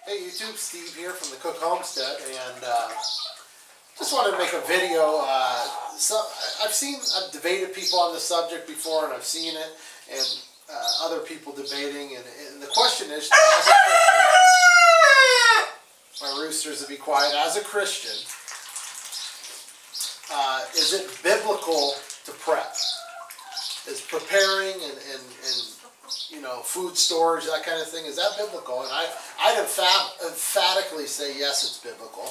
Hey YouTube, Steve here from the Cook Homestead, and just wanted to make a video. I've debated people on the subject before, and I've seen it, and other people debating, and the question is, as a Christian, my roosters to be quiet, as a Christian, is it biblical to prep? Is preparing and you know, food storage, that kind of thing, is that biblical? And I'd emphatically say yes, it's biblical.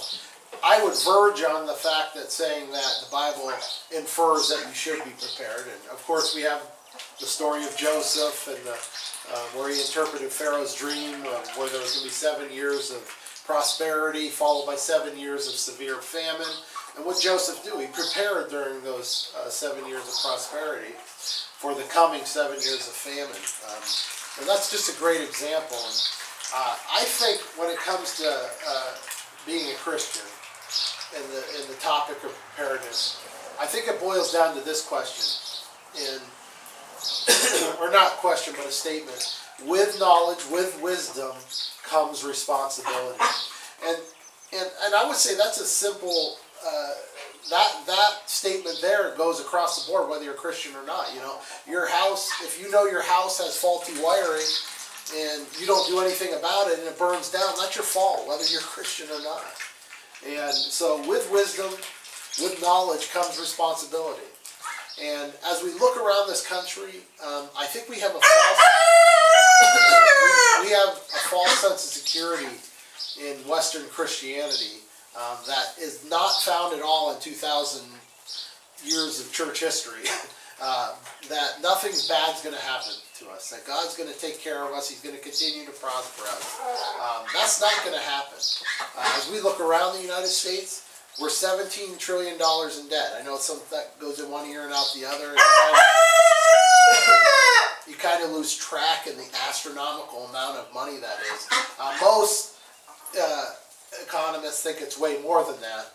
I would verge on the fact that saying that the Bible infers that you should be prepared. And of course we have the story of Joseph and where he interpreted Pharaoh's dream, where there was going to be 7 years of prosperity followed by 7 years of severe famine. And what Joseph do? He prepared during those 7 years of prosperity for the coming 7 years of famine. And that's just a great example. And, I think when it comes to being a Christian and the topic of preparedness, I think it boils down to this question, or not question, but a statement. With knowledge, with wisdom, comes responsibility. And I would say that's a simple, that statement there goes across the board, whether you're a Christian or not. You know, your house, if you know your house has faulty wiring and you don't do anything about it and it burns down, that's your fault, whether you're Christian or not. And so with wisdom, with knowledge comes responsibility. And as we look around this country, I think we have a false sense of security in Western Christianity that is not found at all in 2,000 years of church history. That nothing bad's going to happen to us. That God's going to take care of us. He's going to continue to prosper us. That's not going to happen. As we look around the United States, we're $17 trillion in debt. I know some that goes in one ear and out the other. And you kind of lose track in the astronomical amount of money that is. Most economists think it's way more than that.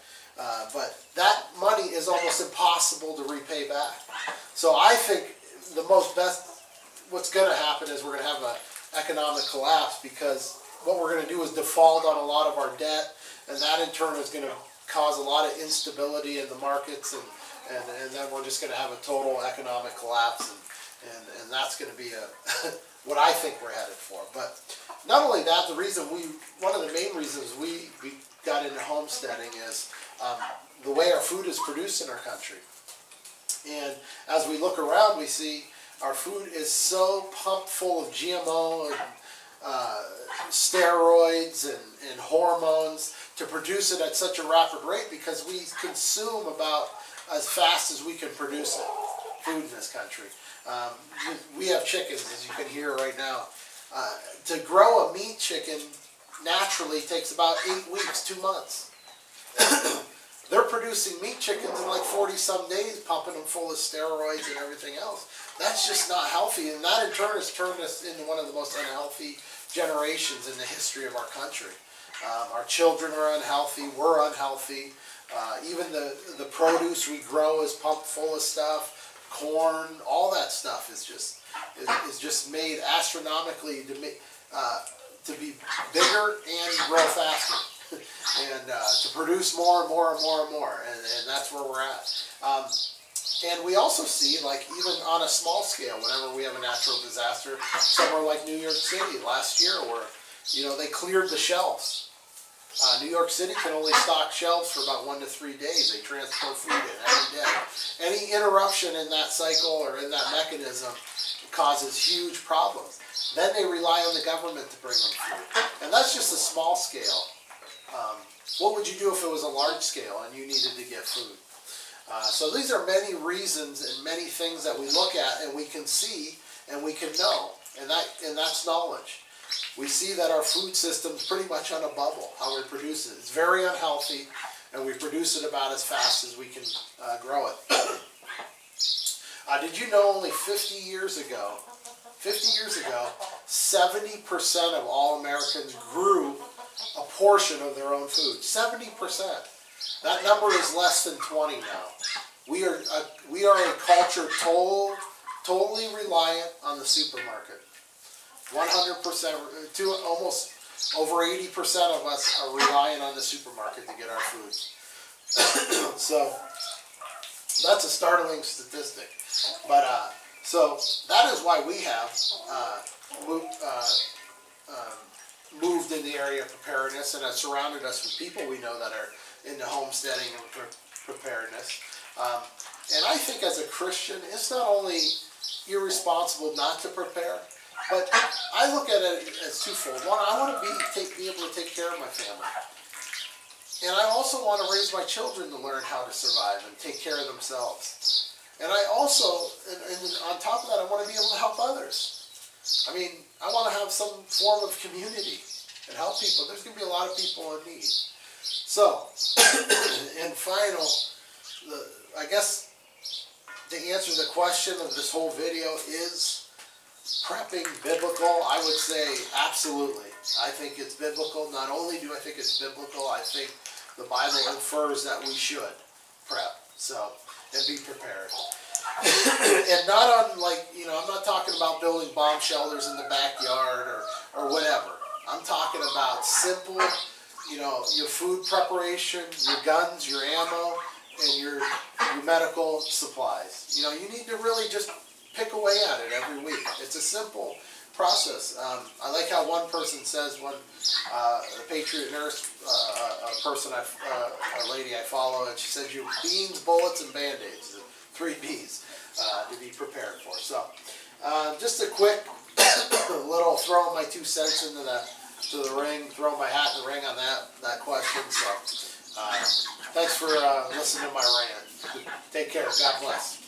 But that money is almost impossible to repay back. So I think what's going to happen is we're going to have an economic collapse, because what we're going to do is default on a lot of our debt, and that in turn is going to cause a lot of instability in the markets, and then we're just going to have a total economic collapse, and that's going to be what I think we're headed for. But not only that, one of the main reasons we got into homesteading is the way our food is produced in our country. And as we look around, we see our food is so pumped full of GMO and steroids and hormones to produce it at such a rapid rate, because we consume about as fast as we can produce it, food in this country. We have chickens, as you can hear right now. To grow a meat chicken naturally takes about 8 weeks, 2 months. They're producing meat chickens in like 40-some days, pumping them full of steroids and everything else. That's just not healthy, and that in turn has turned us into one of the most unhealthy generations in the history of our country. Our children are unhealthy, we're unhealthy. Even the produce we grow is pumped full of stuff. Corn, all that stuff is just made astronomically to be bigger and grow faster. And to produce more and more and more and more, and that's where we're at. And we also see, like, even on a small scale, whenever we have a natural disaster, somewhere like New York City last year, where, you know, they cleared the shelves. New York City can only stock shelves for about 1 to 3 days. They transport food in every day. Any interruption in that cycle or in that mechanism causes huge problems. Then they rely on the government to bring them food. And that's just a small scale. What would you do if it was a large scale and you needed to get food? So these are many reasons and many things that we look at and we can see and we can know, and that's knowledge. We see that our food system's pretty much on a bubble, how we produce it. It's very unhealthy, and we produce it about as fast as we can grow it. Did you know only 50 years ago, 70% of all Americans grew a portion of their own food. 70%. That number is less than 20 now. We are a culture totally reliant on the supermarket. 100%, almost over 80% of us are relying on the supermarket to get our food. So that's a startling statistic. But so that is why we have moved in the area of preparedness, and have surrounded us with people we know that are into homesteading and preparedness. And I think as a Christian, it's not only irresponsible not to prepare, but I look at it as twofold. One, I want to be able to take care of my family. And I also want to raise my children to learn how to survive and take care of themselves. And I also, and on top of that, I want to be able to help others. I mean, I want to have some form of community and help people. There's going to be a lot of people in need. So, in final, I guess to answer the question of this whole video, is prepping biblical? I would say absolutely. I think it's biblical. Not only do I think it's biblical, I think the Bible infers that we should prep, and be prepared. And not on, like, you know, I'm not talking about building bomb shelters in the backyard or whatever. I'm talking about simple, you know, your food preparation, your guns, your ammo, and your medical supplies. You know, you need to really just pick away at it every week. It's a simple process. I like how one person says, a Patriot nurse, a lady I follow, and she says, "Your beans, bullets, and Band-Aids, the 3 Bs, to be prepared for." So, just a quick little throwing my 2 cents into the ring, throw my hat in the ring on that question. So, thanks for listening to my rant. Take care. God bless.